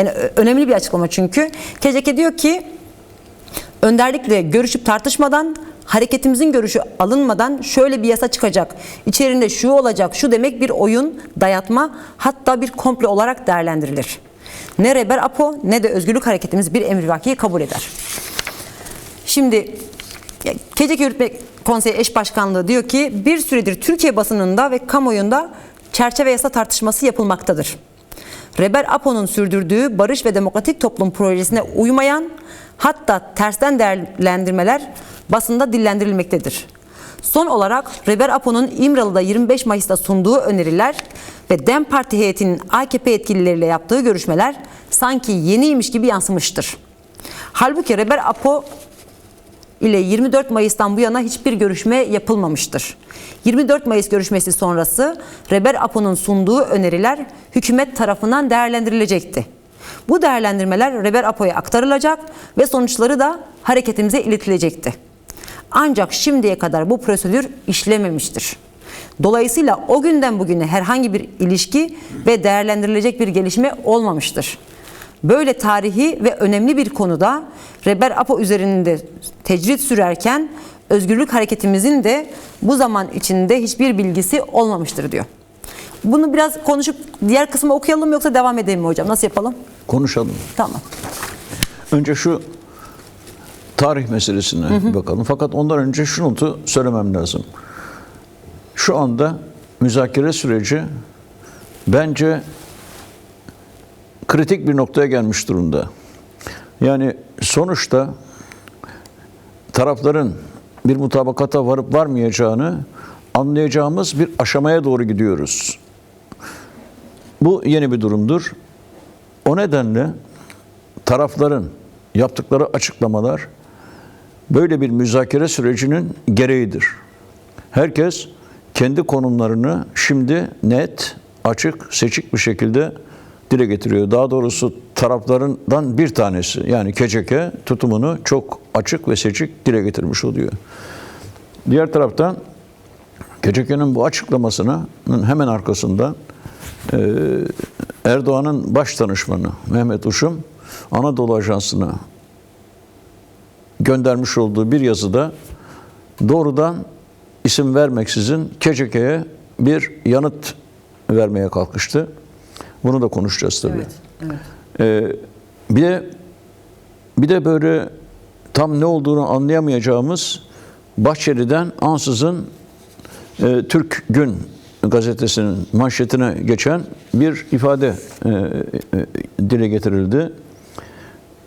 Yani önemli bir açıklama çünkü. KCK diyor ki önderlikle görüşüp tartışmadan, hareketimizin görüşü alınmadan şöyle bir yasa çıkacak, İçerinde şu olacak, şu demek bir oyun, dayatma, hatta bir komplo olarak değerlendirilir. Ne Rebel Apo ne de Özgürlük Hareketimiz bir emrivakiyi kabul eder. Şimdi KCK Yürütme Konseyi Eş Başkanlığı diyor ki bir süredir Türkiye basınında ve kamuoyunda çerçeve yasa tartışması yapılmaktadır. Rebel Apo'nun sürdürdüğü barış ve demokratik toplum projesine uymayan, hatta tersten değerlendirmeler basında dillendirilmektedir. Son olarak Rebel Apo'nun İmralı'da 25 Mayıs'ta sunduğu öneriler ve DEM Parti heyetinin AKP yetkilileriyle yaptığı görüşmeler sanki yeniymiş gibi yansımıştır. Halbuki Rebel Apo ile 24 Mayıs'tan bu yana hiçbir görüşme yapılmamıştır. 24 Mayıs görüşmesi sonrası Rebel Apo'nun sunduğu öneriler hükümet tarafından değerlendirilecekti. Bu değerlendirmeler Rebel Apo'ya aktarılacak ve sonuçları da hareketimize iletilecekti. Ancak şimdiye kadar bu prosedür işlememiştir. Dolayısıyla o günden bugüne herhangi bir ilişki ve değerlendirilecek bir gelişme olmamıştır. Böyle tarihi ve önemli bir konuda Rebel Apo üzerinde tecrit sürerken Özgürlük Hareketimizin de bu zaman içinde hiçbir bilgisi olmamıştır diyor. Bunu biraz konuşup diğer kısmı okuyalım mı yoksa devam edelim mi hocam? Nasıl yapalım? Konuşalım. Tamam. Önce şu tarih meselesine bakalım. Fakat ondan önce şunu söylemem lazım. Şu anda müzakere süreci bence kritik bir noktaya gelmiş durumda. Yani sonuçta tarafların bir mutabakata varıp varmayacağını anlayacağımız bir aşamaya doğru gidiyoruz. Bu yeni bir durumdur. O nedenle tarafların yaptıkları açıklamalar böyle bir müzakere sürecinin gereğidir. Herkes kendi konumlarını şimdi net, açık, seçik bir şekilde dile getiriyor. Daha doğrusu taraflarından bir tanesi yani KCK tutumunu çok açık ve seçik dile getirmiş oluyor. Diğer taraftan KCK'nın bu açıklamasının hemen arkasından Erdoğan'ın baş danışmanı Mehmet Uşum Anadolu Ajansı'na göndermiş olduğu bir yazıda doğrudan isim vermeksizin KCK'ye bir yanıt vermeye kalkıştı. Bunu da konuşacağız tabii. Evet, evet. Bir de böyle tam ne olduğunu anlayamayacağımız Bahçeli'den ansızın Türk Gün gazetesinin manşetine geçen bir ifade dile getirildi.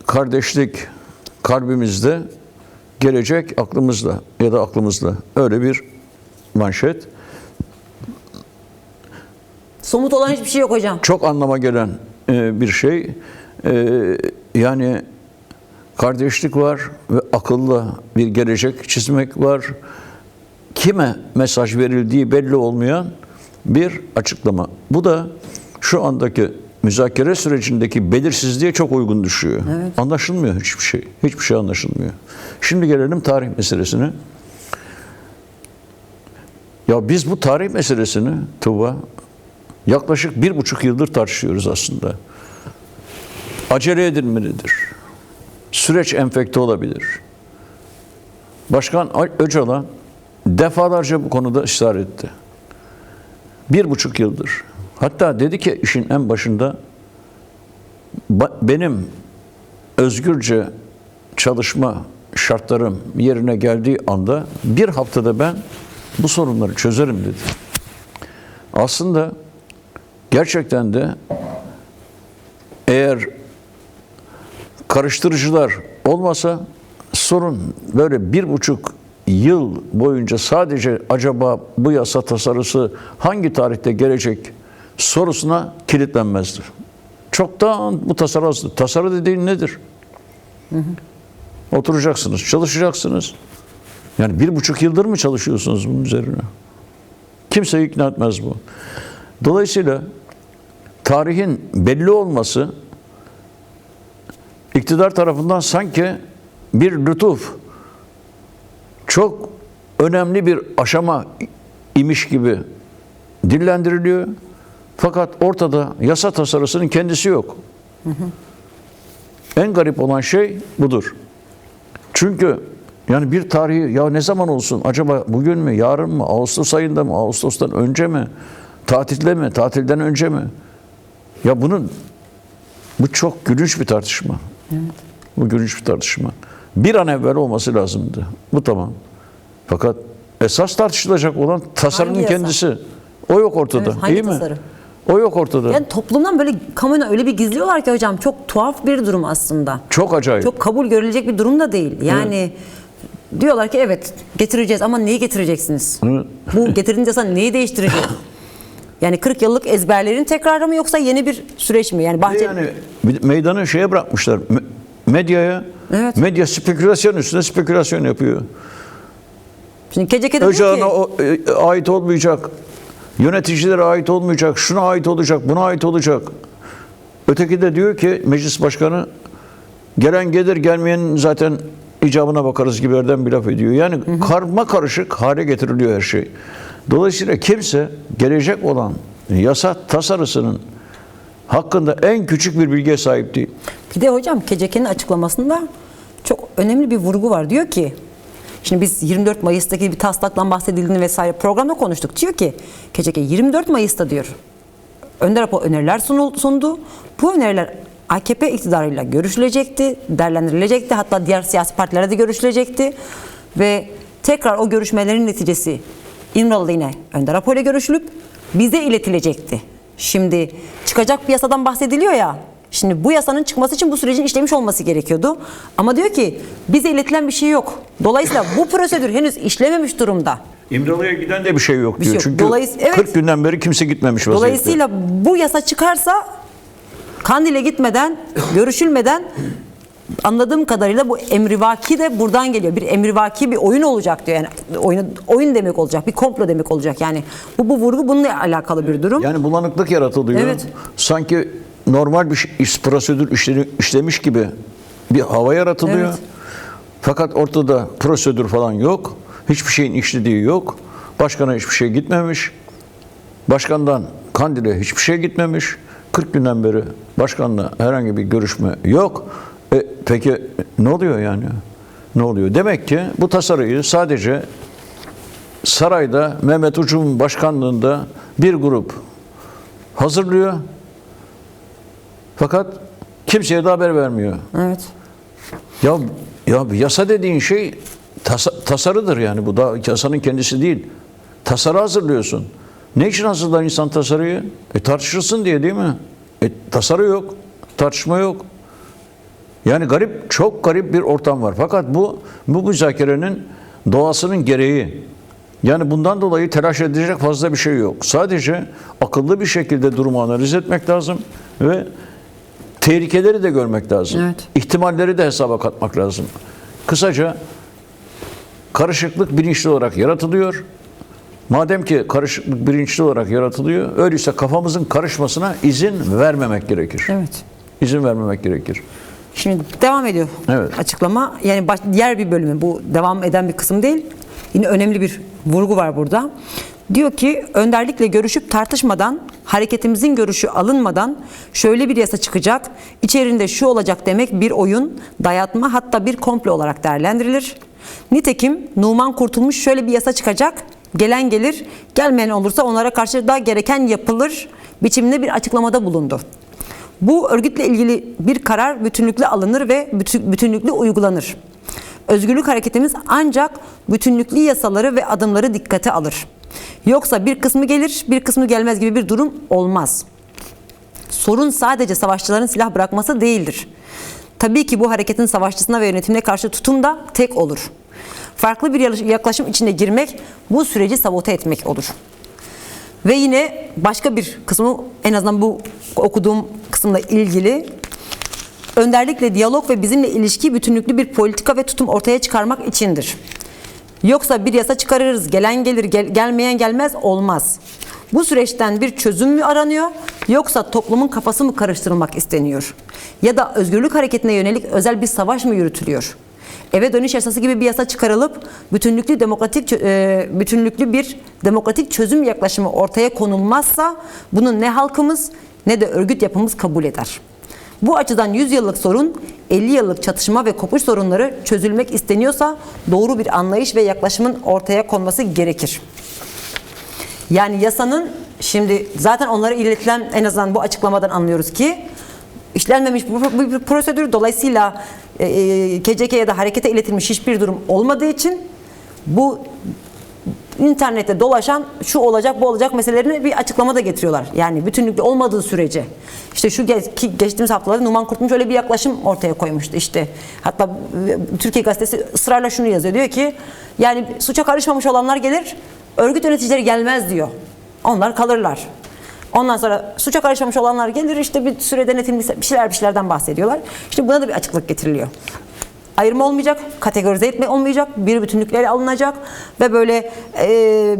Kardeşlik kalbimizde, gelecek aklımızda ya da aklımızda. Öyle bir manşet. Somut olan hiçbir şey yok hocam. Çok anlama gelen bir şey. Yani kardeşlik var ve akılla bir gelecek çizmek var. Kime mesaj verildiği belli olmayan bir açıklama. Bu da şu andaki müzakere sürecindeki belirsizliğe çok uygun düşüyor. Evet. Anlaşılmıyor hiçbir şey. Hiçbir şey anlaşılmıyor. Şimdi gelelim tarih meselesine. Ya biz bu tarih meselesini Tuğba yaklaşık 1,5 yıldır tartışıyoruz aslında. Acele edilmelidir. Süreç enfekte olabilir. Başkan Öcalan defalarca bu konuda ısrar etti. 1,5 yıldır. Hatta dedi ki işin en başında benim özgürce çalışma şartlarım yerine geldiği anda bir haftada ben bu sorunları çözerim dedi. Aslında gerçekten de eğer karıştırıcılar olmasa sorun böyle 1,5 yıl boyunca sadece acaba bu yasa tasarısı hangi tarihte gelecek sorusuna kilitlenmezdi. Çoktan bu tasarı hazır. Tasarı dediğin nedir? Oturacaksınız, çalışacaksınız. Yani 1,5 yıldır mı çalışıyorsunuz bunun üzerine? Kimseyi ikna etmez bu. Dolayısıyla tarihin belli olması iktidar tarafından sanki bir lütuf, çok önemli bir aşama imiş gibi dillendiriliyor. Fakat ortada yasa tasarısının kendisi yok. En garip olan şey budur. Çünkü yani bir tarihi ya ne zaman olsun? Acaba bugün mü, yarın mı, Ağustos ayında mı, Ağustos'tan önce mi, tatilde mi, tatilden önce mi? Ya bu çok gülünç bir tartışma. Evet. Bu gülünç bir tartışma. Bir an evvel olması lazımdı. Bu tamam. Fakat esas tartışılacak olan tasarının Hangi yasa? kendisi. O yok ortada. Evet, hangi İyi mi? tasarı? O yok ortada. Yani toplumdan böyle kamuoyuna öyle bir gizliyorlar ki hocam, çok tuhaf bir durum aslında. Çok acayip. Çok kabul görülecek bir durum da değil. Yani diyorlar ki evet getireceğiz ama neyi getireceksiniz? Evet. Bu getirince yasa neyi değiştirecek? Yani 40 yıllık ezberlerin tekrarı mı yoksa yeni bir süreç mi? Yani Bahçeli Yani meydanı şeye bırakmışlar. Medyaya. Evet. Medya spekülasyon üstüne spekülasyon yapıyor. Şimdi KCK de diyor Öcalan'a ki ait olmayacak. Yöneticilere ait olmayacak. Şuna ait olacak. Buna ait olacak. Öteki de diyor ki meclis başkanı gelen gelir, gelmeyen zaten icabına bakarız gibilerden bir laf ediyor. Yani karma karışık hale getiriliyor her şey. Dolayısıyla kimse gelecek olan yasa tasarısının hakkında en küçük bir bilgiye sahip değil. bir de hocam KCK'nin açıklamasında çok önemli bir vurgu var. Diyor ki şimdi biz 24 Mayıs'taki bir taslaktan bahsedildiğini vesaire programda konuştuk. Diyor ki KCK 24 Mayıs'ta diyor Önder Apo öneriler sundu. Bu öneriler AKP iktidarıyla görüşülecekti, değerlendirilecekti. Hatta diğer siyasi partilere de görüşülecekti. Ve tekrar o görüşmelerin neticesi İmralı'da yine Önder Apo ile görüşülüp bize iletilecekti. Şimdi çıkacak bir yasadan bahsediliyor ya. Şimdi bu yasanın çıkması için bu sürecin işlemiş olması gerekiyordu. Ama diyor ki bize iletilen bir şey yok. Dolayısıyla bu prosedür henüz işlememiş durumda. İmralı'ya giden de bir şey yok Bir şey diyor. yok. Çünkü Evet. 40 günden beri kimse gitmemiş vaziyette. Dolayısıyla bu yasa çıkarsa Kandil'e gitmeden, görüşülmeden anladığım kadarıyla bu emrivaki de buradan geliyor. Bir emrivaki bir oyun olacak diyor. Yani oyun demek olacak, bir komplo demek olacak. Yani bu vurgu bununla alakalı bir durum. Yani bulanıklık yaratılıyor. Evet. Sanki normal bir prosedür işlemiş gibi bir hava yaratılıyor. Evet. Fakat ortada prosedür falan yok. Hiçbir şeyin işlediği yok. Başkana hiçbir şey gitmemiş. Başkandan Kandil'e hiçbir şey gitmemiş. 40 günden beri başkanla herhangi bir görüşme yok. Peki ne oluyor yani? Ne oluyor? Demek ki bu tasarıyı sadece sarayda Mehmet Uçum'un başkanlığında bir grup hazırlıyor. Fakat kimseye de haber vermiyor. Evet. Ya yasa dediğin şey tasarıdır yani. Bu da yasanın kendisi değil. Tasarı hazırlıyorsun. Ne için hazırlar insan tasarıyı? Tartışılsın diye değil mi? Tasarı yok. Tartışma yok. Yani çok garip bir ortam var. Fakat bu müzakerenin doğasının gereği. Yani bundan dolayı telaş edilecek fazla bir şey yok. Sadece akıllı bir şekilde durumu analiz etmek lazım ve tehlikeleri de görmek lazım. Evet. İhtimalleri de hesaba katmak lazım. Kısaca karışıklık bilinçli olarak yaratılıyor. Madem ki karışıklık bilinçli olarak yaratılıyor, öyleyse kafamızın karışmasına izin vermemek gerekir. Evet. İzin vermemek gerekir. Şimdi devam ediyor Evet. açıklama. Yani diğer bir bölümü, bu devam eden bir kısım değil. Yine önemli bir vurgu var burada. Diyor ki önderlikle görüşüp tartışmadan, hareketimizin görüşü alınmadan şöyle bir yasa çıkacak, içerisinde şu olacak demek bir oyun, dayatma, hatta bir komplo olarak değerlendirilir. Nitekim Numan Kurtulmuş şöyle bir yasa çıkacak, gelen gelir, gelmeyen olursa onlara karşı da gereken yapılır biçiminde bir açıklamada bulundu. Bu örgütle ilgili bir karar bütünlüklü alınır ve bütünlüklü uygulanır. Özgürlük hareketimiz ancak bütünlüklü yasaları ve adımları dikkate alır. Yoksa bir kısmı gelir, bir kısmı gelmez gibi bir durum olmaz. Sorun sadece savaşçıların silah bırakması değildir. Tabii ki bu hareketin savaşçısına ve yönetimine karşı tutum da tek olur. Farklı bir yaklaşım içine girmek bu süreci sabote etmek olur. Ve yine başka bir kısmı, en azından bu okuduğum kısımla ilgili, önderlikle diyalog ve bizimle ilişki bütünlüklü bir politika ve tutum ortaya çıkarmak içindir. Yoksa bir yasa çıkarırız, gelen gelir, gelmeyen gelmez olmaz. Bu süreçten bir çözüm mü aranıyor, yoksa toplumun kafası mı karıştırılmak isteniyor? Ya da özgürlük hareketine yönelik özel bir savaş mı yürütülüyor? Eve dönüş yasası gibi bir yasa çıkarılıp bütünlüklü bir demokratik çözüm yaklaşımı ortaya konulmazsa bunu ne halkımız ne de örgüt yapımız kabul eder. Bu açıdan 100 yıllık sorun, 50 yıllık çatışma ve kopuş sorunları çözülmek isteniyorsa doğru bir anlayış ve yaklaşımın ortaya konması gerekir. Yani yasanın, şimdi zaten onlara iletilen, en azından bu açıklamadan anlıyoruz ki işlenmemiş bir prosedür, dolayısıyla KCK'ye de harekete iletilmiş hiçbir durum olmadığı için bu internette dolaşan şu olacak bu olacak meselelerini bir açıklama da getiriyorlar. Yani bütünlükle olmadığı sürece. İşte geçtiğimiz haftalarda Numan Kurtulmuş öyle bir yaklaşım ortaya koymuştu. İşte hatta Türkiye Gazetesi ısrarla şunu yazıyor. Diyor ki yani suça karışmamış olanlar gelir, örgüt yöneticileri gelmez diyor. Onlar kalırlar. Ondan sonra suça karışmamış olanlar gelir, işte bir süre denetimli bir şeylerden bahsediyorlar. İşte buna da bir açıklık getiriliyor. Ayrım olmayacak, kategorize etme olmayacak, bir bütünlükle alınacak ve böyle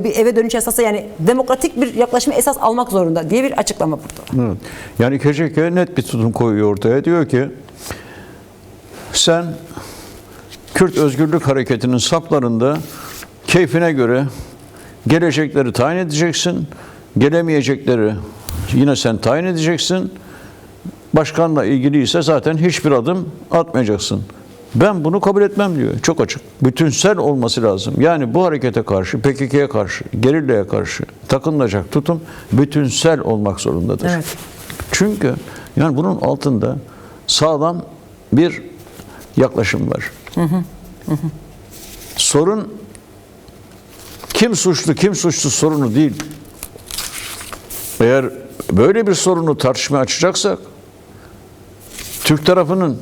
bir eve dönüş esası, yani demokratik bir yaklaşımı esas almak zorunda diye bir açıklama burada. Evet. Yani KCK net bir tutum koyuyor ortaya. Diyor ki sen Kürt Özgürlük Hareketi'nin saflarında keyfine göre gelecekleri tayin edeceksin, gelemeyecekleri yine sen tayin edeceksin. Başkanla ilgili ise zaten hiçbir adım atmayacaksın. Ben bunu kabul etmem diyor. Çok açık. Bütünsel olması lazım. Yani bu harekete karşı, PKK'ya karşı, gerillaya karşı takınılacak tutum bütünsel olmak zorundadır. Evet. Çünkü yani bunun altında sağlam bir yaklaşım var. Sorun kim suçlu, kim suçsuz sorunu değil. Eğer böyle bir sorunu tartışmaya açacaksak Türk tarafının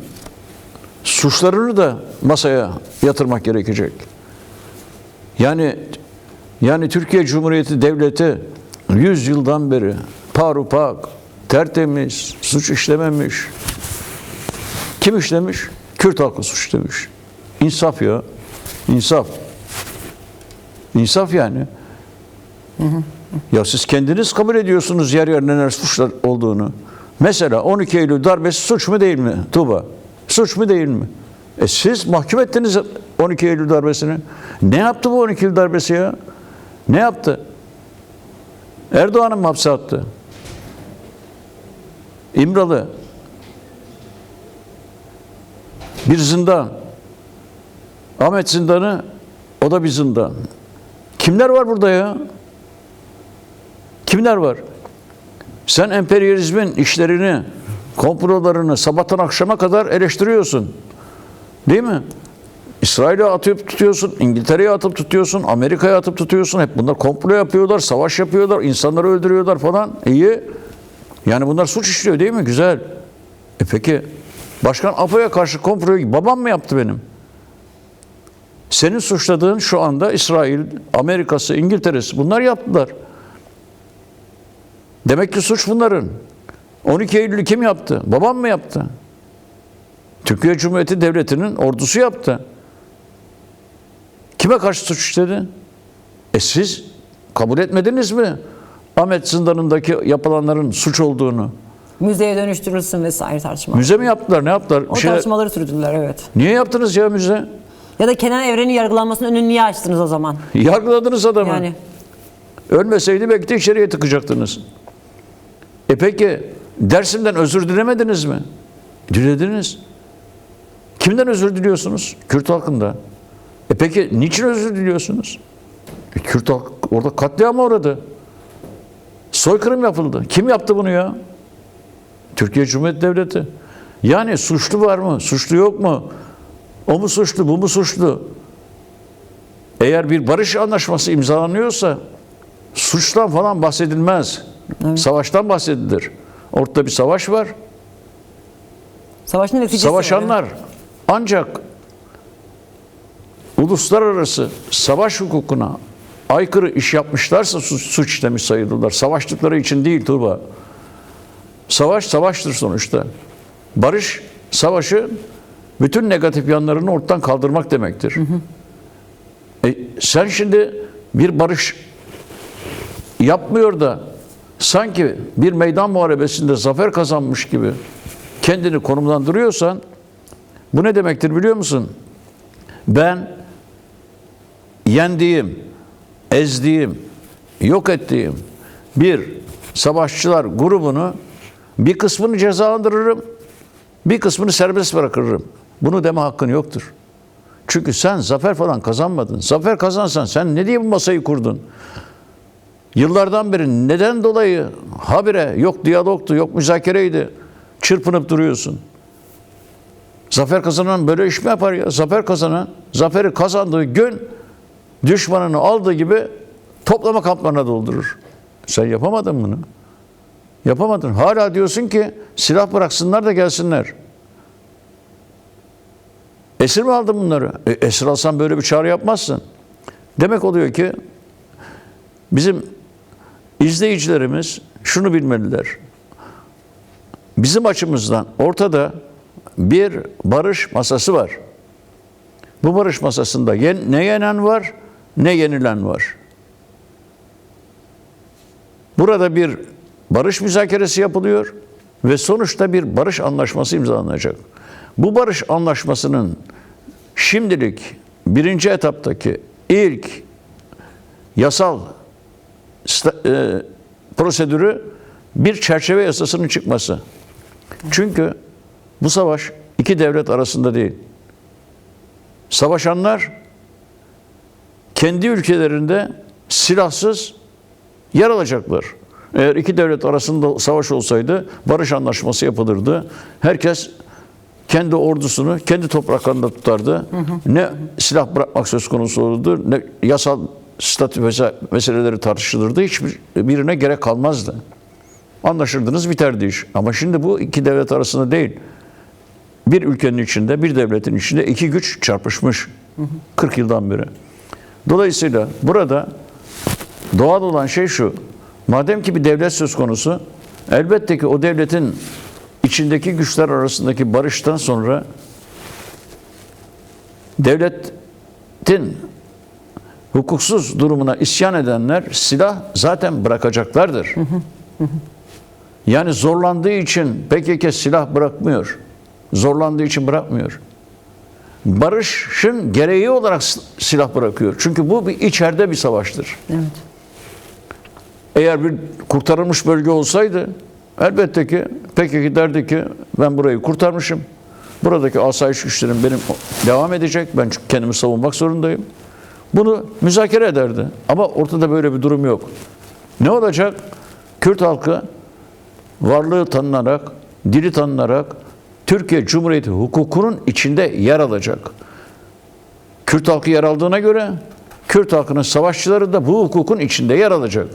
suçlarını da masaya yatırmak gerekecek. Yani Türkiye Cumhuriyeti Devleti 100 yıldan beri parupak, tertemiz, suç işlememiş. Kim işlemiş? Kürt halkı suç işlemiş. İnsaf ya. İnsaf. İnsaf yani. Ya siz kendiniz kabul ediyorsunuz yer yer neler suçlar olduğunu. Mesela 12 Eylül darbesi suç mu değil mi Tuğba? Suç mu değil mi? Siz mahkum ettiniz 12 Eylül darbesini. Ne yaptı bu 12 Eylül darbesi ya? Ne yaptı? Erdoğan'ı mı hapse attı? İmralı. Bir zindan. Ahmet zindanı, o da bir zindan. Kimler var burada ya? Kimler var? Sen emperyalizmin işlerini, komplolarını sabahtan akşama kadar eleştiriyorsun. Değil mi? İsrail'e atıp tutuyorsun, İngiltere'ye atıp tutuyorsun, Amerika'ya atıp tutuyorsun. Hep bunlar komplo yapıyorlar, savaş yapıyorlar, insanları öldürüyorlar falan. İyi. Yani bunlar suç işliyor değil mi? Güzel. Peki Başkan Apo'ya karşı komployu babam mı yaptı benim? Senin suçladığın şu anda İsrail, Amerika'sı, İngiltere'si bunlar yaptılar. Demek ki suç bunların. 12 Eylül'ü kim yaptı? Babam mı yaptı? Türkiye Cumhuriyeti Devleti'nin ordusu yaptı. Kime karşı suç işledi? Siz kabul etmediniz mi Ahmet zindanındaki yapılanların suç olduğunu? Müzeye dönüştürülsün vesaire tartışmalar. Müze mi yaptılar? Ne yaptılar? O tartışmaları sürdürdüler, evet. Niye yaptınız ya müze? Ya da Kenan Evren'in yargılanmasının önünü niye açtınız o zaman? Yargıladınız adamı. Yani Ölmeseydi belki de içeriye tıkacaktınız. Peki Dersim'den özür dilemediniz mi? Dilediniz. Kimden özür diliyorsunuz? Kürt halkından. Peki niçin özür diliyorsunuz? Kürt halk orada katliama uğradı. Soykırım yapıldı. Kim yaptı bunu ya? Türkiye Cumhuriyeti Devleti. Yani suçlu var mı? Suçlu yok mu? O mu suçlu? Bu mu suçlu? Eğer bir barış anlaşması imzalanıyorsa suçtan falan bahsedilmez. Evet. Savaştan bahsedilir. Ortada bir savaş var. Savaşın neticesi savaşanlar ancak uluslararası savaş hukukuna aykırı iş yapmışlarsa suç işlemiş sayılırlar. Savaştıkları için değil Tuğba. Savaş savaştır sonuçta. Barış savaşı bütün negatif yanlarını ortadan kaldırmak demektir. Sen şimdi bir barış yapmıyor da sanki bir meydan muharebesinde zafer kazanmış gibi kendini konumlandırıyorsan bu ne demektir biliyor musun? Ben yendiğim, ezdiğim, yok ettiğim bir savaşçılar grubunu bir kısmını cezalandırırım, Bir kısmını serbest bırakırım. Bunu deme hakkın yoktur. Çünkü sen zafer falan kazanmadın. Zafer kazansan sen ne diye bu masayı kurdun? Yıllardan beri neden dolayı habire yok diyalogtu, yok müzakereydi, çırpınıp duruyorsun? Zafer kazanan böyle iş mi yapar ya? Zafer kazanan, zaferi kazandığı gün düşmanını aldığı gibi toplama kamplarına doldurur. Sen yapamadın bunu. Yapamadın. Hala diyorsun ki silah bıraksınlar da gelsinler. Esir mi aldın bunları? Esir alsan böyle bir çağrı yapmazsın. Demek oluyor ki bizim izleyicilerimiz şunu bilmeliler. Bizim açımızdan ortada bir barış masası var. Bu barış masasında ne yenen var, ne yenilen var. Burada bir barış müzakeresi yapılıyor ve sonuçta bir barış anlaşması imzalanacak. Bu barış anlaşmasının şimdilik birinci etaptaki ilk yasal prosedürü bir çerçeve yasasının çıkması. Çünkü bu savaş iki devlet arasında değil. Savaşanlar kendi ülkelerinde silahsız yer alacaklar. Eğer iki devlet arasında savaş olsaydı barış anlaşması yapılırdı. Herkes kendi ordusunu kendi topraklarında tutardı. Ne silah bırakmak söz konusu olurdu, ne yasal statü meseleleri tartışılırdı. Hiçbirine gerek kalmazdı. Anlaşırdınız, biterdi iş. Ama şimdi bu iki devlet arasında değil. Bir ülkenin içinde, bir devletin içinde iki güç çarpışmış. 40 yıldan beri. Dolayısıyla burada doğal olan şey şu. Madem ki bir devlet söz konusu, elbette ki o devletin içindeki güçler arasındaki barıştan sonra devletin hukuksuz durumuna isyan edenler silah zaten bırakacaklardır. Yani zorlandığı için PKK silah bırakmıyor. Zorlandığı için bırakmıyor. Barışın gereği olarak silah bırakıyor. Çünkü bu bir içeride bir savaştır. Evet. Eğer bir kurtarılmış bölge olsaydı elbette ki PKK derdi ki ben burayı kurtarmışım. Buradaki asayiş güçlerim benim devam edecek. Ben kendimi savunmak zorundayım. Bunu müzakere ederdi. Ama ortada böyle bir durum yok. Ne olacak? Kürt halkı varlığı tanınarak, dili tanınarak Türkiye Cumhuriyeti hukukunun içinde yer alacak. Kürt halkı yer aldığına göre Kürt halkının savaşçıları da bu hukukun içinde yer alacak.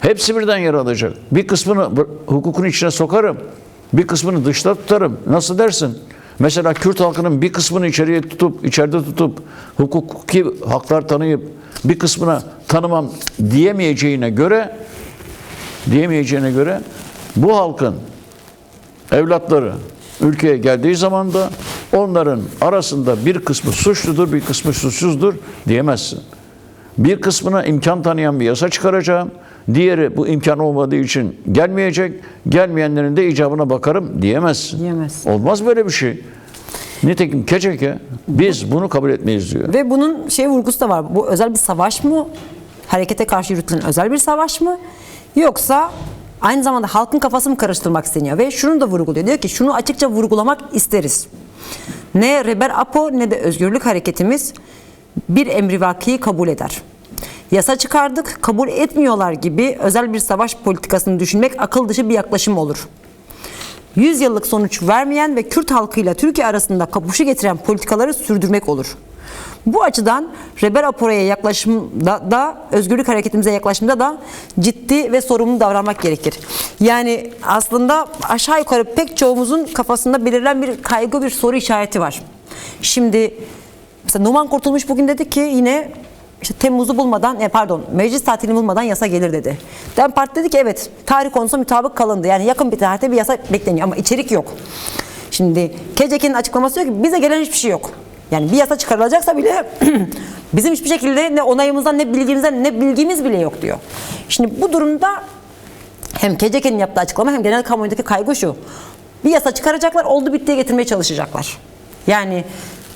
Hepsi birden yer alacak. Bir kısmını hukukun içine sokarım. Bir kısmını dışta tutarım. Nasıl dersin? Mesela Kürt halkının bir kısmını içeride tutup hukuki haklar tanıyıp bir kısmına tanımam diyemeyeceğine göre bu halkın evlatları ülkeye geldiği zaman da onların arasında bir kısmı suçludur, bir kısmı suçsuzdur diyemezsin. Bir kısmına imkan tanıyan bir yasa çıkaracağım. Diğeri bu imkan olmadığı için gelmeyecek. Gelmeyenlerin de icabına bakarım diyemezsin. Diyemez. Olmaz böyle bir şey. Nitekim KCK biz bunu kabul etmeyiz diyor. Ve bunun vurgusu da var. Bu özel bir savaş mı? Harekete karşı yürütülen özel bir savaş mı? Yoksa aynı zamanda halkın kafasını mı karıştırmak isteniyor? Ve şunu da vurguluyor. Diyor ki şunu açıkça vurgulamak isteriz. Ne Rebel Apo ne de Özgürlük Hareketimiz bir emrivakiyi kabul eder. Yasa çıkardık, kabul etmiyorlar gibi özel bir savaş politikasını düşünmek akıl dışı bir yaklaşım olur. 100 yıllık sonuç vermeyen ve Kürt halkıyla Türkiye arasında kapuşu getiren politikaları sürdürmek olur. Bu açıdan Rebel Apo'ya yaklaşımda da, Özgürlük Hareketimize yaklaşımda da ciddi ve sorumlu davranmak gerekir. Yani aslında aşağı yukarı pek çoğumuzun kafasında belirlen bir kaygı, bir soru işareti var. Şimdi mesela Numan Kurtulmuş bugün dedi ki yine Temmuz'u bulmadan, meclis tatilini bulmadan yasa gelir dedi. DEM Parti dedi ki evet, tarih konusunda mutabık kalındı. Yani yakın bir tarihte bir yasa bekleniyor ama içerik yok. Şimdi KCK'nin açıklaması diyor ki bize gelen hiçbir şey yok. Yani bir yasa çıkarılacaksa bile bizim hiçbir şekilde ne onayımızdan ne bilgimizden ne bilgimiz bile yok diyor. Şimdi bu durumda hem KCK'nin yaptığı açıklama hem genel kamuoyundaki kaygı şu. Bir yasa çıkaracaklar, oldu bittiye getirmeye çalışacaklar. Yani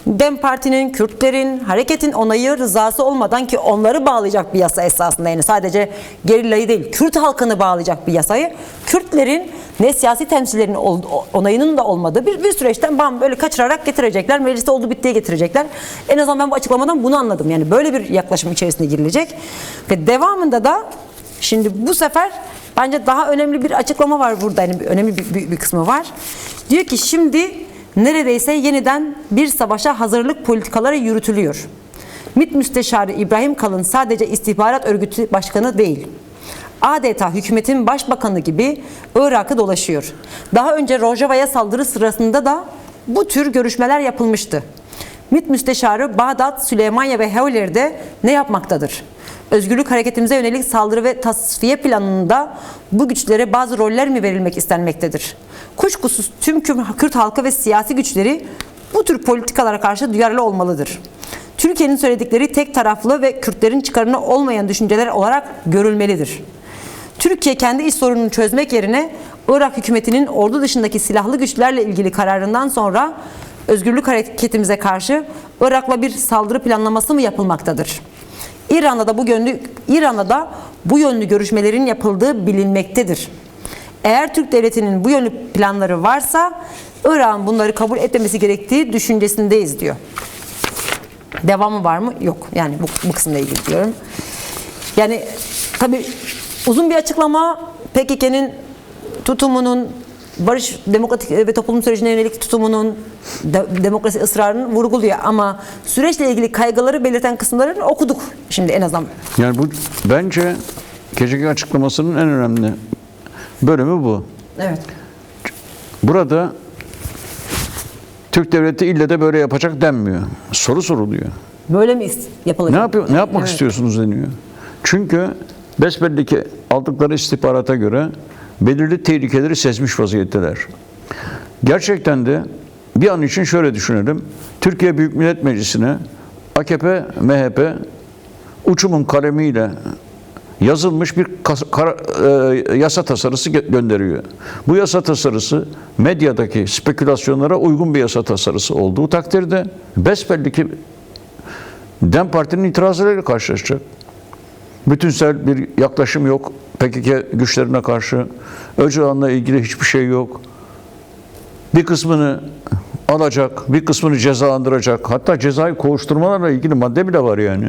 DEM Parti'nin, Kürtlerin, hareketin onayı, rızası olmadan, ki onları bağlayacak bir yasa esasında, yani sadece gerillayı değil, Kürt halkını bağlayacak bir yasayı, Kürtlerin ne siyasi temsilcilerin onayının da olmadığı bir süreçten böyle kaçırarak getirecekler. Mecliste oldu bittiye getirecekler. En azından ben bu açıklamadan bunu anladım. Yani böyle bir yaklaşım içerisine girilecek. Ve devamında da şimdi bu sefer bence daha önemli bir açıklama var burada. Yani önemli bir kısmı var. Diyor ki şimdi neredeyse yeniden bir savaşa hazırlık politikaları yürütülüyor. MİT Müsteşarı İbrahim Kalın sadece istihbarat örgütü başkanı değil, adeta hükümetin başbakanı gibi Irak'ı dolaşıyor. Daha önce Rojava'ya saldırı sırasında da bu tür görüşmeler yapılmıştı. MİT Müsteşarı Bağdat, Süleymaniye ve Hevler'de ne yapmaktadır? Özgürlük hareketimize yönelik saldırı ve tasfiye planında bu güçlere bazı roller mi verilmek istenmektedir? Kuşkusuz tüm Kürt halkı ve siyasi güçleri bu tür politikalara karşı duyarlı olmalıdır. Türkiye'nin söyledikleri tek taraflı ve Kürtlerin çıkarına olmayan düşünceler olarak görülmelidir. Türkiye kendi iç sorununu çözmek yerine Irak hükümetinin ordu dışındaki silahlı güçlerle ilgili kararından sonra özgürlük hareketimize karşı Irak'la bir saldırı planlaması mı yapılmaktadır? İran'da da bu yönlü görüşmelerin yapıldığı bilinmektedir. Eğer Türk devletinin bu yönlü planları varsa Irak'ın bunları kabul etmemesi gerektiği düşüncesindeyiz diyor. Devamı var mı? Yok. Yani bu kısımla ilgili diyorum. Yani tabii uzun bir açıklama, PKK'nın tutumunun, barış, demokratik ve toplum sürecine yönelik tutumunun, demokrasi ısrarını vurguluyor ama süreçle ilgili kaygıları belirten kısımlarını okuduk şimdi en azından. Yani bu bence geceki açıklamasının en önemli bölümü bu. Evet. Burada Türk devleti ille de böyle yapacak denmiyor. Soru soruluyor. Böyle mi yapılacak? Ne yapmak Evet. istiyorsunuz deniyor. Çünkü besbelli ki aldıkları istihbarata göre belirli tehlikeleri sezmiş vaziyetteler. Gerçekten de bir an için şöyle düşünelim. Türkiye Büyük Millet Meclisi'ne AKP, MHP uçumun kalemiyle yazılmış bir yasa tasarısı gönderiyor. Bu yasa tasarısı medyadaki spekülasyonlara uygun bir yasa tasarısı olduğu takdirde besbelli ki DEM Parti'nin itirazlarıyla karşılaşacak. Bütünsel bir yaklaşım yok PKK güçlerine karşı. Öcalan'la ilgili hiçbir şey yok. Bir kısmını alacak, bir kısmını cezalandıracak. Hatta cezayı kovuşturmalarla ilgili madde bile var yani.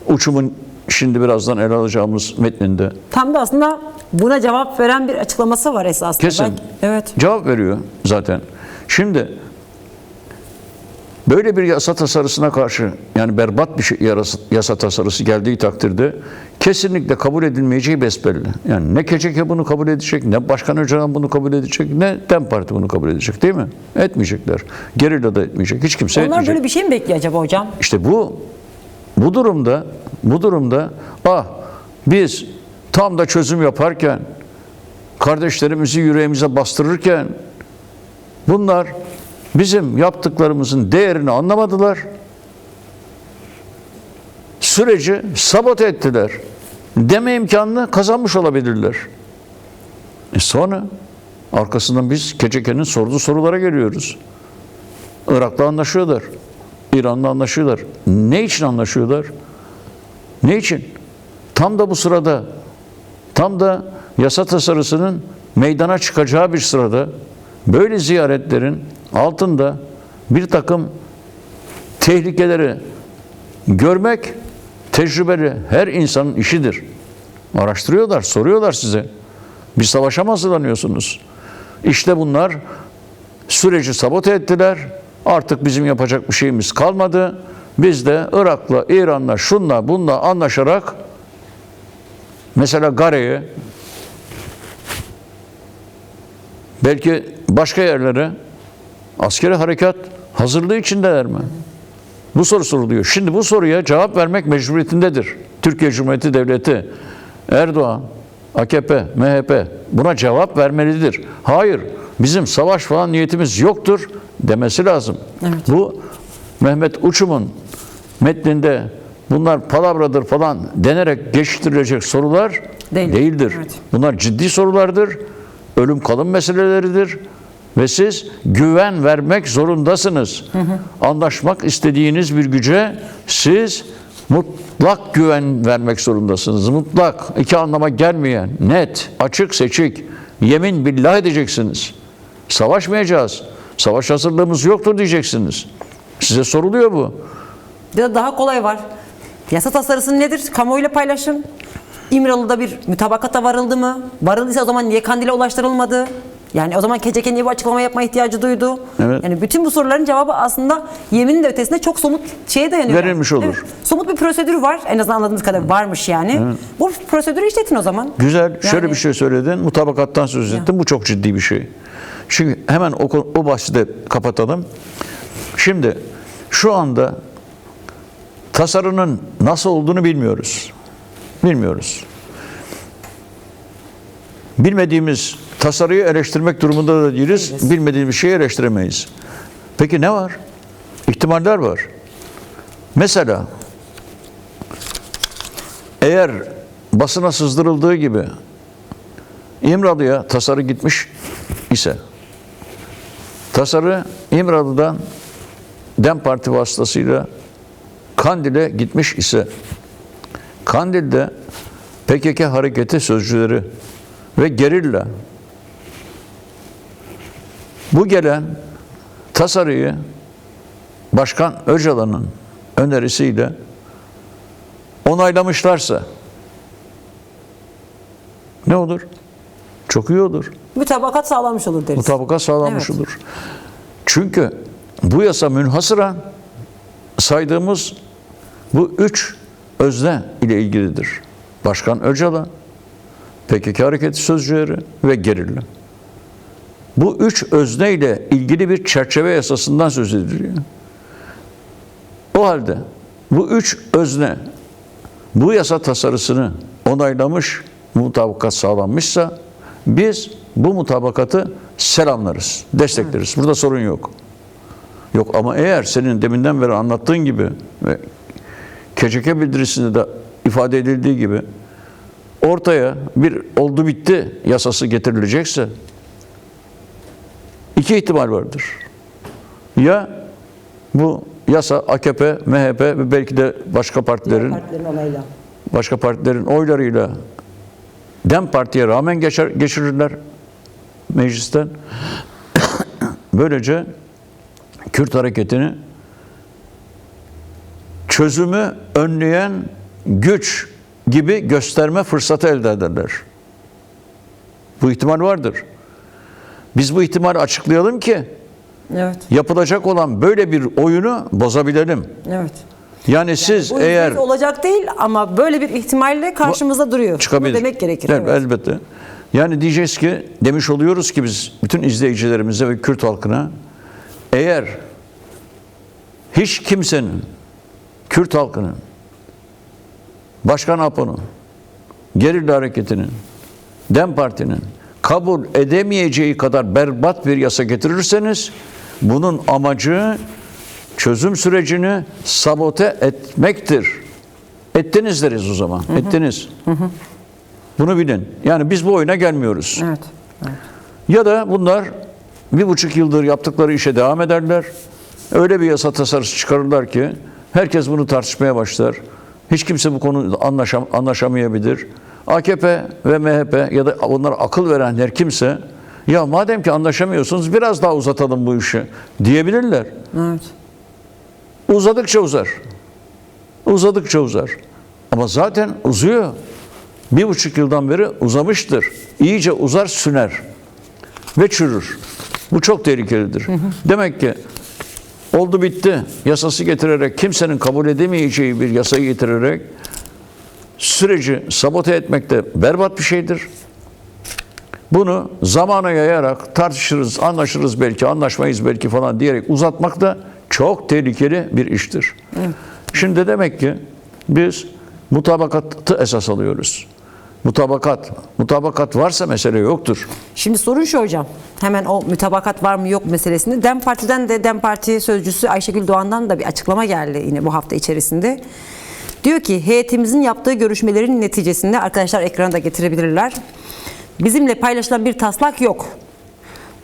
Uçumun şimdi birazdan ele alacağımız metninde. Tam da aslında buna cevap veren bir açıklaması var esasında. Kesin. Evet. Cevap veriyor zaten. Şimdi böyle bir yasa tasarısına karşı, yani berbat bir yasa tasarısı geldiği takdirde kesinlikle kabul edilmeyeceği besbelli. Yani ne KCK bunu kabul edecek, ne Başkan Öcalan bunu kabul edecek, ne DEM Parti bunu kabul edecek, değil mi? Etmeyecekler. Gerilla da etmeyecek. Hiç kimse Onlar etmeyecek. böyle bir şey mi bekliyor acaba hocam? İşte bu durumda biz tam da çözüm yaparken, kardeşlerimizi yüreğimize bastırırken bunlar bizim yaptıklarımızın değerini anlamadılar. Süreci sabote ettiler. Deme imkanını kazanmış olabilirler. Sonra arkasından biz KCK'nin sorduğu sorulara geliyoruz. Irak'la anlaşıyorlar. İran'la anlaşıyorlar. Ne için anlaşıyorlar? Ne için? Tam da bu sırada, tam da yasa tasarısının meydana çıkacağı bir sırada böyle ziyaretlerin altında bir takım tehlikeleri görmek tecrübeli her insanın işidir. Araştırıyorlar, soruyorlar size. Bir savaşa mı hazırlanıyorsunuz? İşte bunlar süreci sabote ettiler. Artık bizim yapacak bir şeyimiz kalmadı. Biz de Irak'la, İran'la, şunla, bununla anlaşarak mesela Gare'ye, belki başka yerlere askeri harekat hazırlığı içindeler mi? Bu soru soruluyor. Şimdi bu soruya cevap vermek mecburiyetindedir Türkiye Cumhuriyeti Devleti. Erdoğan, AKP, MHP buna cevap vermelidir. Hayır, bizim savaş falan niyetimiz yoktur demesi lazım. Evet. Bu Mehmet Uçum'un metninde bunlar palavradır falan denerek geçiştirilecek sorular değildir. Evet. Bunlar ciddi sorulardır. Ölüm kalım meseleleridir. Ve siz güven vermek zorundasınız. Anlaşmak istediğiniz bir güce siz mutlak güven vermek zorundasınız. Mutlak, iki anlama gelmeyen, net, açık seçik, yemin billah edeceksiniz. Savaşmayacağız. Savaş hazırlığımız yoktur diyeceksiniz. Size soruluyor bu. Ya da daha kolay var. Yasa tasarısı nedir? Kamuoyuyla paylaşın. İmralı'da bir mütabakata varıldı mı? Varıldıysa o zaman niye Kandil'e ulaştırılmadı? Yani o zaman KCK niye bu açıklama yapma ihtiyacı duydu? Evet. Yani bütün bu soruların cevabı aslında yeminin de ötesinde çok somut şeye dayanıyor. Verilmiş olur. Evet. Somut bir prosedür var. En azından anladığımız kadar varmış yani. Evet. Bu prosedürü işletin o zaman. Güzel. Şöyle Yani- bir şey söyledin. Mutabakattan söz ettin. Bu çok ciddi bir şey. Şimdi hemen o bahsi de kapatalım. Şimdi şu anda tasarının nasıl olduğunu bilmiyoruz. Bilmiyoruz. Bilmediğimiz tasarıyı eleştirmek durumunda da değiliz. Bilmediğimiz şeyi eleştiremeyiz. Peki ne var? İhtimaller var. Mesela eğer basına sızdırıldığı gibi İmralı'ya tasarı gitmiş ise, tasarı İmralı'dan DEM Parti vasıtasıyla Kandil'e gitmiş ise, Kandil'de PKK hareketi sözcüleri ve gerilla bu gelen tasarıyı Başkan Öcalan'ın önerisiyle onaylamışlarsa ne olur? Çok iyi olur. Mütabakat sağlanmış olur deriz. Mutabakat sağlanmış Evet. olur. Çünkü bu yasa münhasıran saydığımız bu üç özne ile ilgilidir. Başkan Öcalan, PKK hareketi sözcüleri ve gerilla. Bu üç özne ile ilgili bir çerçeve yasasından söz ediliyor. O halde bu üç özne bu yasa tasarısını onaylamış, mutabakat sağlanmışsa biz bu mutabakatı selamlarız, destekleriz. Burada sorun yok. Yok ama eğer senin deminden beri anlattığın gibi ve KCK bildirisinde de ifade edildiği gibi ortaya bir oldu bitti yasası getirilecekse iki ihtimal vardır. Ya bu yasa AKP, MHP ve belki de başka partilerin oylarıyla DEM Parti'ye rağmen geçirirler meclisten. Böylece Kürt hareketini çözümü önleyen güç gibi gösterme fırsatı elde ederler. Bu ihtimal vardır. Biz bu ihtimali açıklayalım ki Evet. yapılacak olan böyle bir oyunu bozabilelim. Evet. Yani siz Bu eğer yüzde olacak değil ama böyle bir ihtimalle karşımıza duruyor. çıkabilir. Bunu demek gerekir. Evet, Evet. elbette. Yani diyeceğiz ki, demiş oluyoruz ki biz bütün izleyicilerimize ve Kürt halkına, eğer hiç kimsenin, Kürt halkının, Başkan Apo'nun, gerilla hareketinin, DEM Parti'nin kabul edemeyeceği kadar berbat bir yasa getirirseniz, bunun amacı çözüm sürecini sabote etmektir. Ettiniz deriz o zaman. Ettiniz. Bunu bilin. Yani biz bu oyuna gelmiyoruz. Evet. Ya da bunlar 1,5 yıldır yaptıkları işe devam ederler. Öyle bir yasa tasarısı çıkarırlar ki herkes bunu tartışmaya başlar. Hiç kimse bu konuda anlaşamayabilir. AKP ve MHP ya da onlara akıl veren her kimse, ya madem ki anlaşamıyorsunuz biraz daha uzatalım bu işi diyebilirler. Evet. Uzadıkça uzar. Uzadıkça uzar. Ama zaten uzuyor. 1,5 yıldan beri uzamıştır. İyice uzar, süner ve çürür. Bu çok tehlikelidir. Demek ki oldu bitti yasası getirerek, kimsenin kabul edemeyeceği bir yasayı getirerek süreci sabote etmek de berbat bir şeydir. Bunu zamana yayarak tartışırız, anlaşırız belki, anlaşmayız belki falan diyerek uzatmak da çok tehlikeli bir iştir. Evet. Şimdi demek ki biz mutabakatı esas alıyoruz. Mutabakat varsa mesele yoktur. Şimdi sorun şu hocam. Hemen o mütabakat var mı yok meselesinde. DEM Parti'den de DEM Parti sözcüsü Ayşegül Doğan'dan da bir açıklama geldi yine bu hafta içerisinde. Diyor ki heyetimizin yaptığı görüşmelerin neticesinde, arkadaşlar ekrana da getirebilirler, bizimle paylaşılan bir taslak yok.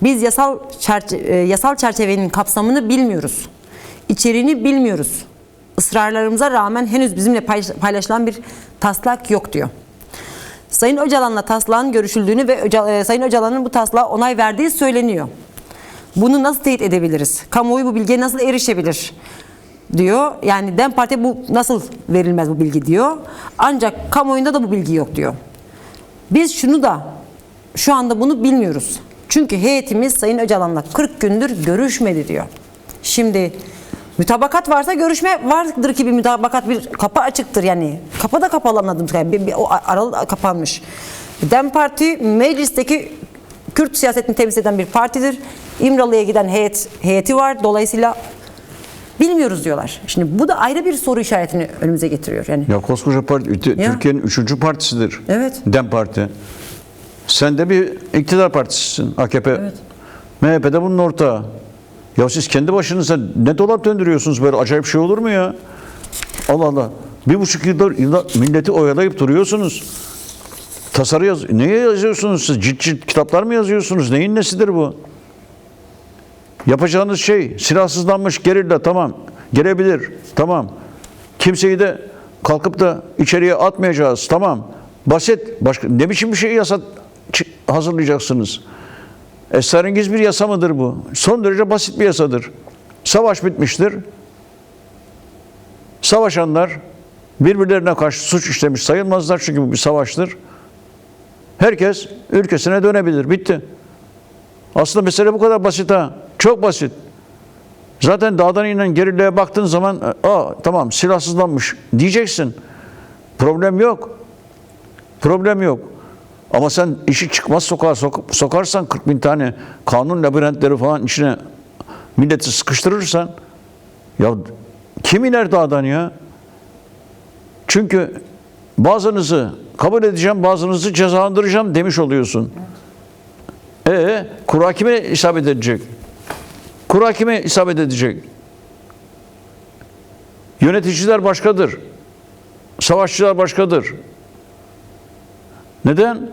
Biz yasal çerçevenin kapsamını bilmiyoruz. İçeriğini bilmiyoruz. Israrlarımıza rağmen henüz bizimle paylaşılan bir taslak yok diyor. Sayın Öcalan'la taslağın görüşüldüğünü ve Sayın Öcalan'ın bu taslağa onay verdiği söyleniyor. Bunu nasıl teyit edebiliriz? Kamuoyu bu bilgiye nasıl erişebilir? Diyor. Yani DEM Parti bu nasıl verilmez bu bilgi diyor. Ancak kamuoyunda da bu bilgi yok diyor. Biz şunu da şu anda bunu bilmiyoruz. Çünkü heyetimiz Sayın Öcalan'la 40 gündür görüşmedi diyor. Şimdi mütabakat varsa görüşme vardır ki bir mütabakat, bir kapı açıktır yani. Kapı da kapalı anladığım kadarıyla. O aralı kapanmış. DEM Parti meclisteki Kürt siyasetini temsil eden bir partidir. İmralı'ya giden heyeti var. Dolayısıyla bilmiyoruz diyorlar. Şimdi bu da ayrı bir soru işaretini önümüze getiriyor. Yani. Ya koskoca parti, Türkiye'nin 3. partisidir. Evet. DEM Parti. Sen de bir iktidar partisisin, AKP. Evet. MHP de bunun ortağı. Ya siz kendi başınıza ne dolap döndürüyorsunuz, böyle acayip şey olur mu ya? Allah Allah. 1,5 yılda milleti oyalayıp duruyorsunuz. Tasarı neye yazıyorsunuz siz? Cilt kitaplar mı yazıyorsunuz? Neyin nesidir bu? Yapacağınız şey silahsızlanmış gerilla, tamam. Gelebilir, tamam. Kimseyi de kalkıp da içeriye atmayacağız, tamam. Basit. Başka ne biçim bir şey yasa hazırlayacaksınız? Esrarengiz bir yasa mıdır bu? Son derece basit bir yasadır. Savaş bitmiştir. Savaşanlar birbirlerine karşı suç işlemiş sayılmazlar, çünkü bu bir savaştır. Herkes ülkesine dönebilir. Bitti. Aslında mesele bu kadar basit ha. Çok basit. Zaten dağdan inen gerilleye baktığın zaman tamam silahsızlanmış diyeceksin. Problem yok. Problem yok. Ama sen işi çıkmaz sokağa sokarsan, 40.000 tane kanun labirentleri falan içine milleti sıkıştırırsan, ya kim iner dağdan ya? Çünkü bazınızı kabul edeceğim, bazınızı cezalandıracağım demiş oluyorsun. Kura kime isabet edecek? Kura kime isabet edecek? Yöneticiler başkadır. Savaşçılar başkadır. Neden?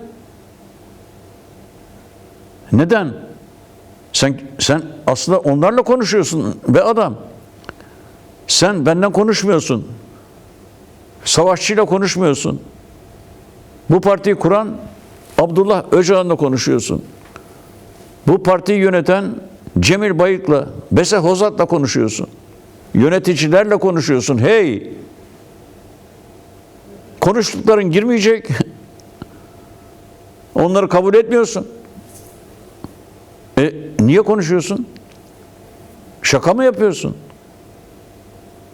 Neden? Sen aslında onlarla konuşuyorsun be adam. Sen benden konuşmuyorsun. Savaşçıyla konuşmuyorsun. Bu partiyi kuran Abdullah Öcalan'la konuşuyorsun. Bu partiyi yöneten Cemil Bayık'la, Bese Hozat'la konuşuyorsun. Yöneticilerle konuşuyorsun. Hey! Konuştukların girmeyecek. Onları kabul etmiyorsun. Niye konuşuyorsun? Şaka mı yapıyorsun?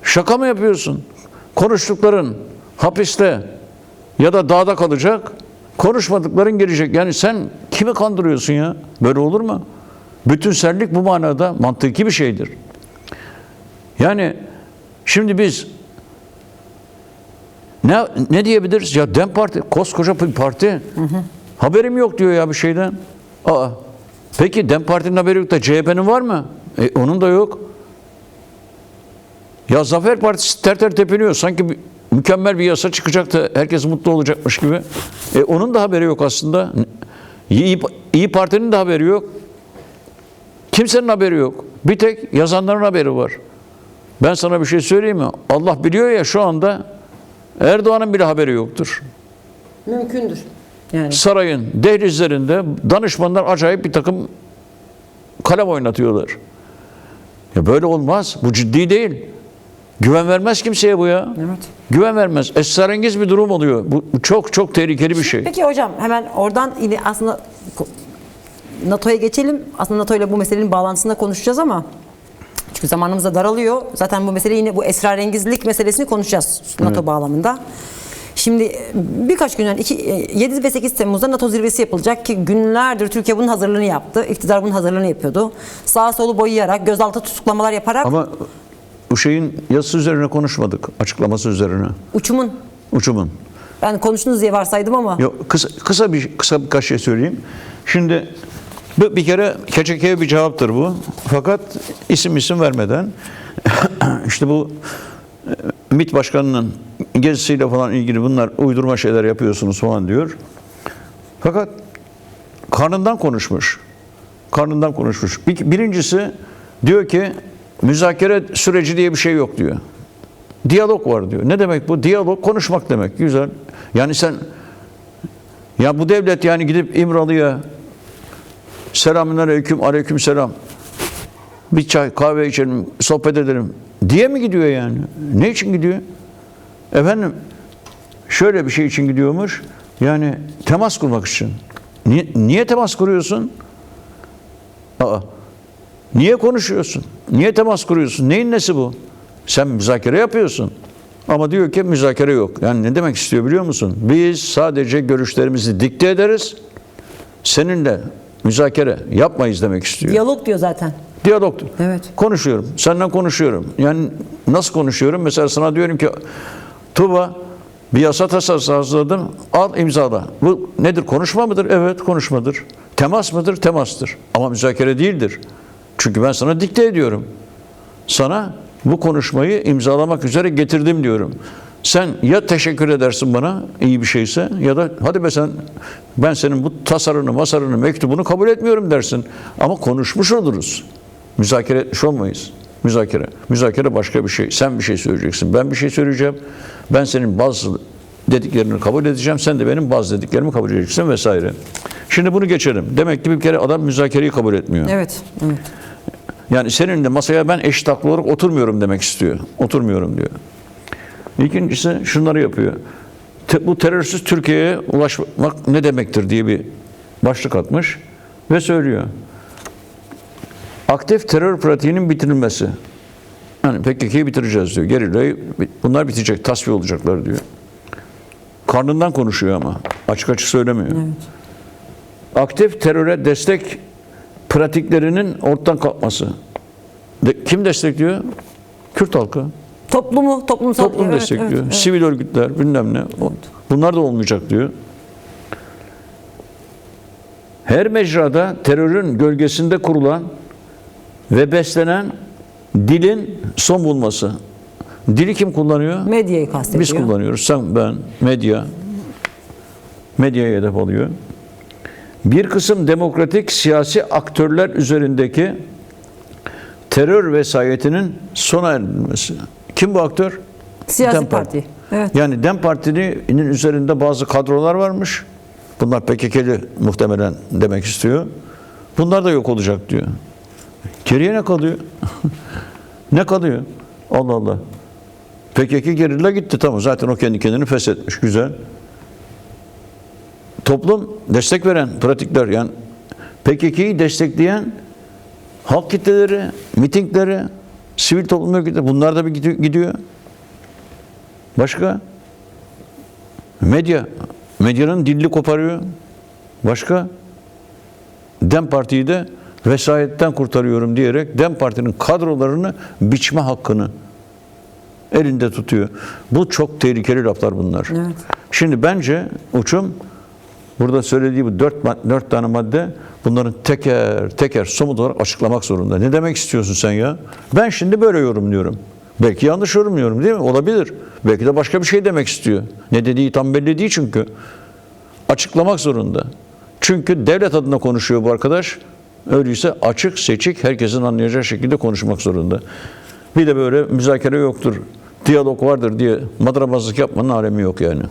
Şaka mı yapıyorsun? Konuştukların hapiste ya da dağda kalacak, konuşmadıkların gelecek. Yani sen kimi kandırıyorsun ya? Böyle olur mu? Bütünsellik bu manada mantıki bir şeydir. Yani şimdi biz ne diyebiliriz? Ya DEM Parti, koskoca bir parti. Haberim yok diyor ya bir şeyden. Peki DEM Parti'nin haberi yok da CHP'nin var mı? Onun da yok. Ya Zafer Partisi ter ter tepiniyor. Sanki mükemmel bir yasa çıkacak da herkes mutlu olacakmış gibi. Onun da haberi yok aslında. İyi Parti'nin de haberi yok. Kimsenin haberi yok. Bir tek yazanların haberi var. Ben sana bir şey söyleyeyim mi? Allah biliyor ya, şu anda Erdoğan'ın bile haberi yoktur. Mümkündür. Yani. Sarayın dehlizlerinde danışmanlar acayip bir takım kalem oynatıyorlar. Ya böyle olmaz. Bu ciddi değil. Güven vermez kimseye bu ya. Evet. Güven vermez. Esrarengiz bir durum oluyor. Bu çok çok tehlikeli bir şey. Peki hocam, hemen oradan yine aslında NATO'ya geçelim. Aslında NATO ile bu meselenin bağlantısında konuşacağız ama çünkü zamanımız da daralıyor. Zaten bu mesele, yine bu esrarengizlik meselesini konuşacağız NATO bağlamında. Şimdi birkaç günden 7 ve 8 Temmuz'da NATO zirvesi yapılacak ki günlerdir Türkiye bunun hazırlığını yaptı. İktidar bunun hazırlığını yapıyordu. Sağa solu boyayarak, gözaltı tutuklamalar yaparak. Ama bu şeyin yazısı üzerine konuşmadık. Açıklaması üzerine. Uçumun. Ben konuştunuz diye varsaydım ama. Yok, kısa birkaç şey söyleyeyim. Şimdi bir kere KÇK'ye bir cevaptır bu. Fakat isim vermeden işte bu MİT Başkanı'nın gezisiyle falan ilgili bunlar uydurma şeyler yapıyorsunuz falan diyor. Fakat karnından konuşmuş. Karnından konuşmuş. Birincisi diyor ki müzakere süreci diye bir şey yok diyor. Diyalog var diyor. Ne demek bu? Diyalog konuşmak demek. Güzel. Yani sen ya bu devlet yani gidip İmralı'ya selamünaleyküm, aleykümselam, bir çay kahve içelim, sohbet edelim diye mi gidiyor yani? Ne için gidiyor? Efendim şöyle bir şey için gidiyormuş. Yani temas kurmak için. Niye temas kuruyorsun? Niye konuşuyorsun? Niye temas kuruyorsun? Neyin nesi bu? Sen müzakere yapıyorsun. Ama diyor ki müzakere yok. Yani ne demek istiyor biliyor musun? Biz sadece görüşlerimizi dikte ederiz. Seninle müzakere yapmayız demek istiyor. Diyalog diyor zaten. Diyalogtur. Evet. Konuşuyorum. Senden konuşuyorum. Yani nasıl konuşuyorum? Mesela sana diyorum ki Tuğba bir yasa tasarısı hazırladım. Al imzala. Bu nedir? Konuşma mıdır? Evet konuşmadır. Temas mıdır? Temastır. Ama müzakere değildir. Çünkü ben sana dikte ediyorum. Sana bu konuşmayı imzalamak üzere getirdim diyorum. Sen ya teşekkür edersin bana iyi bir şeyse ya da hadi be ben senin bu tasarını, masarını, mektubunu kabul etmiyorum dersin. Ama konuşmuş oluruz. Müzakere etmiş olmayız. Müzakere başka bir şey. Sen bir şey söyleyeceksin. Ben bir şey söyleyeceğim. Ben senin bazı dediklerini kabul edeceğim. Sen de benim bazı dediklerimi kabul edeceksin vesaire. Şimdi bunu geçelim. Demek ki bir kere adam müzakereyi kabul etmiyor. Evet. Evet. Yani seninle masaya ben eşit haklı olarak oturmuyorum demek istiyor. Oturmuyorum diyor. İkincisi şunları yapıyor. Bu terörsüz Türkiye'ye ulaşmak ne demektir diye bir başlık atmış ve söylüyor. Aktif terör pratiğinin bitirilmesi. Yani PKK'yı bitireceğiz diyor. Gerillayı bunlar bitecek, tasfiye olacaklar diyor. Karnından konuşuyor ama açık açık söylemiyor. Evet. Aktif teröre destek pratiklerinin ortadan kalkması. Kim destekliyor? Kürt halkı. Toplum destekliyor. Evet. Sivil örgütler bilmem ne. Bunlar da olmayacak diyor. Her mecrada terörün gölgesinde kurulan ve beslenen dilin son bulması. Dili kim kullanıyor? Medyayı kastediyor. Biz kullanıyoruz. Sen, ben, medya. Medyaya hedef alıyor. Bir kısım demokratik siyasi aktörler üzerindeki terör vesayetinin sona erdirilmesi. Kim bu aktör? Siyasi DEM parti. Evet. Yani DEM Parti'nin üzerinde bazı kadrolar varmış. Bunlar PKK'li muhtemelen demek istiyor. Bunlar da yok olacak diyor. Geriye ne kalıyor? Ne kalıyor? Allah Allah. PKK gerilla gitti tamam. Zaten o kendi kendini feshetmiş. Güzel. Toplum destek veren pratikler yani PKK'yı destekleyen halk kitleleri, mitingleri, sivil toplum örgütleri bunlar da bir gidiyor. Başka? Medyanın dilini koparıyor. Başka? DEM Parti'yi de vesayetten kurtarıyorum diyerek DEM Parti'nin kadrolarını biçme hakkını elinde tutuyor. Bu çok tehlikeli laflar bunlar. Evet. Şimdi bence Uçum burada söylediği bu dört tane madde bunların teker teker somut olarak açıklamak zorunda. Ne demek istiyorsun sen ya? Ben şimdi böyle yorumluyorum. Belki yanlış yorumluyorum değil mi? Olabilir. Belki de başka bir şey demek istiyor. Ne dediği tam belli değil çünkü. Açıklamak zorunda. Çünkü devlet adına konuşuyor bu arkadaş. Öyleyse açık, seçik, herkesin anlayacağı şekilde konuşmak zorunda. Bir de böyle müzakere yoktur, diyalog vardır diye madrabazlık yapmanın alemi yok yani.